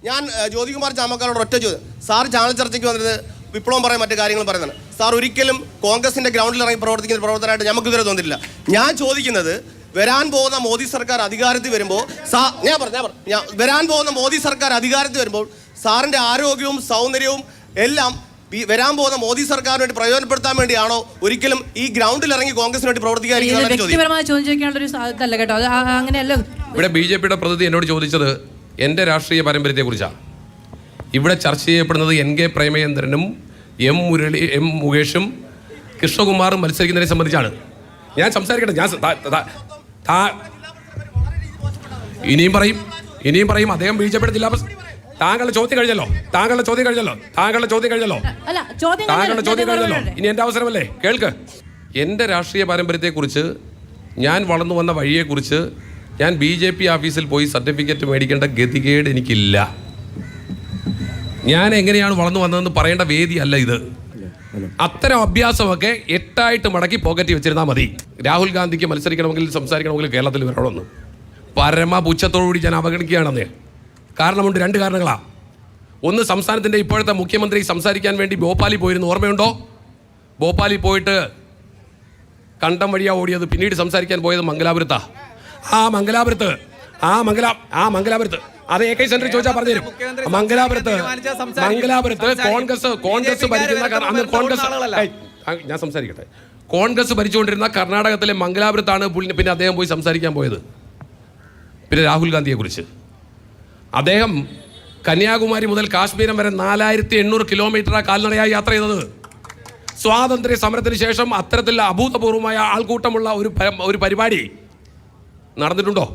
ഞാൻ ജ്യോതികുമാർ ചാമക്കാലോട് ഒറ്റ ചോദ്യം. സാർ ചാനൽ ചർച്ചയ്ക്ക് വന്നത് വിപ്ലവം പറയാൻ മറ്റു കാര്യങ്ങൾ പറയുന്നത്. സാർ ഒരിക്കലും കോൺഗ്രസിന്റെ ഗ്രൗണ്ടിൽ ഇറങ്ങി പ്രവർത്തിക്കുന്ന പ്രവർത്തനമായിട്ട് നമുക്ക് ഇതുവരെ തോന്നിയിട്ടില്ല. ഞാൻ ചോദിക്കുന്നത്, വരാൻ പോകുന്ന മോദി സർക്കാർ അധികാരത്തിൽ വരുമ്പോൾ വരാൻ പോകുന്ന മോദി സർക്കാർ അധികാരത്തിൽ വരുമ്പോൾ സാറിന്റെ ആരോഗ്യവും സൗന്ദര്യവും എല്ലാം വരാൻ പോകുന്ന മോദി സർക്കാരിന് വേണ്ടി പ്രയോജനപ്പെടുത്താൻ വേണ്ടിയാണോ ഒരിക്കലും ഈ ഗ്രൗണ്ടിൽ ഇറങ്ങി കോൺഗ്രസിന് വേണ്ടി പ്രവർത്തിക്കാതിരിക്കുന്നത്? ഇവിടെ BJP-യുടെ പ്രതിനിധി എന്നോട് ചോദിച്ചത് എൻ്റെ രാഷ്ട്രീയ പാരമ്പര്യത്തെക്കുറിച്ചാണ്. ഇവിടെ ചർച്ച ചെയ്യപ്പെടുന്നത് NK പ്രേമചന്ദ്രനും M മുകേഷും കൃഷ്ണകുമാറും മത്സരിക്കുന്നതിനെ സംബന്ധിച്ചാണ്. ഞാൻ സംസാരിക്കട്ടെ. ഇനിയും പറയും. അദ്ദേഹം BJP-യുടെ ജില്ലാ താങ്കളുടെ ചോദ്യം കഴിഞ്ഞല്ലോ. ഇനി എൻ്റെ അവസരമല്ലേ? കേൾക്ക്. എൻ്റെ രാഷ്ട്രീയ പാരമ്പര്യത്തെക്കുറിച്ച്, ഞാൻ വളർന്നു വന്ന വഴിയെക്കുറിച്ച്, ഞാൻ BJP ഓഫീസിൽ പോയി സർട്ടിഫിക്കറ്റ് മേടിക്കേണ്ട ഗതികേട് എനിക്കില്ല. ഞാൻ എങ്ങനെയാണ് വളർന്നു വന്നതെന്ന് പറയേണ്ട വേദിയല്ല ഇത്. അത്തരം അഭ്യാസമൊക്കെ 8 മടക്കി പോക്കറ്റിൽ വെച്ചിരുന്നാൽ മതി. രാഹുൽ ഗാന്ധിക്ക് മത്സരിക്കണമെങ്കിൽ സംസാരിക്കണമെങ്കിൽ കേരളത്തിൽ വരണമെന്ന് പരമപുച്ഛത്തോടുകൂടി ഞാൻ അവഗണിക്കുകയാണെന്ന്. കാരണമുണ്ട്, 2 കാരണങ്ങളാണ്. ഒന്ന്, സംസ്ഥാനത്തിൻ്റെ ഇപ്പോഴത്തെ മുഖ്യമന്ത്രി സംസാരിക്കാൻ വേണ്ടി ഭോപ്പാലിൽ പോയിരുന്നു, ഓർമ്മയുണ്ടോ? ഭോപ്പാലിൽ പോയിട്ട് കണ്ടം വഴിയാണ് ഓടിയത്. പിന്നീട് സംസാരിക്കാൻ പോയത് മംഗലാപുരത്താണ്. ആ മംഗലാപുരത്ത് അത് AK സെന്ററിൽ ചോദിച്ചാൽ പറഞ്ഞുതരും. മംഗലാപുരത്ത് കോൺഗ്രസ് ഭരിക്കുന്ന ഞാൻ സംസാരിക്കട്ടെ. കോൺഗ്രസ് ഭരിച്ചുകൊണ്ടിരുന്ന കർണാടകത്തിലെ മംഗലാപുരത്താണ് പിന്നെ അദ്ദേഹം പോയി സംസാരിക്കാൻ പോയത്. പിന്നെ രാഹുൽ ഗാന്ധിയെ കുറിച്ച് അദ്ദേഹം കന്യാകുമാരി മുതൽ കാശ്മീരം വരെ 4800 കിലോമീറ്ററാണ് കാൽനടയായി യാത്ര ചെയ്തത്. സ്വാതന്ത്ര്യ സമരത്തിന് ശേഷം അത്തരത്തിൽ അഭൂതപൂർവമായ ആൾക്കൂട്ടമുള്ള ഒരു പരിപാടി നടന്നിട്ടുണ്ടോ?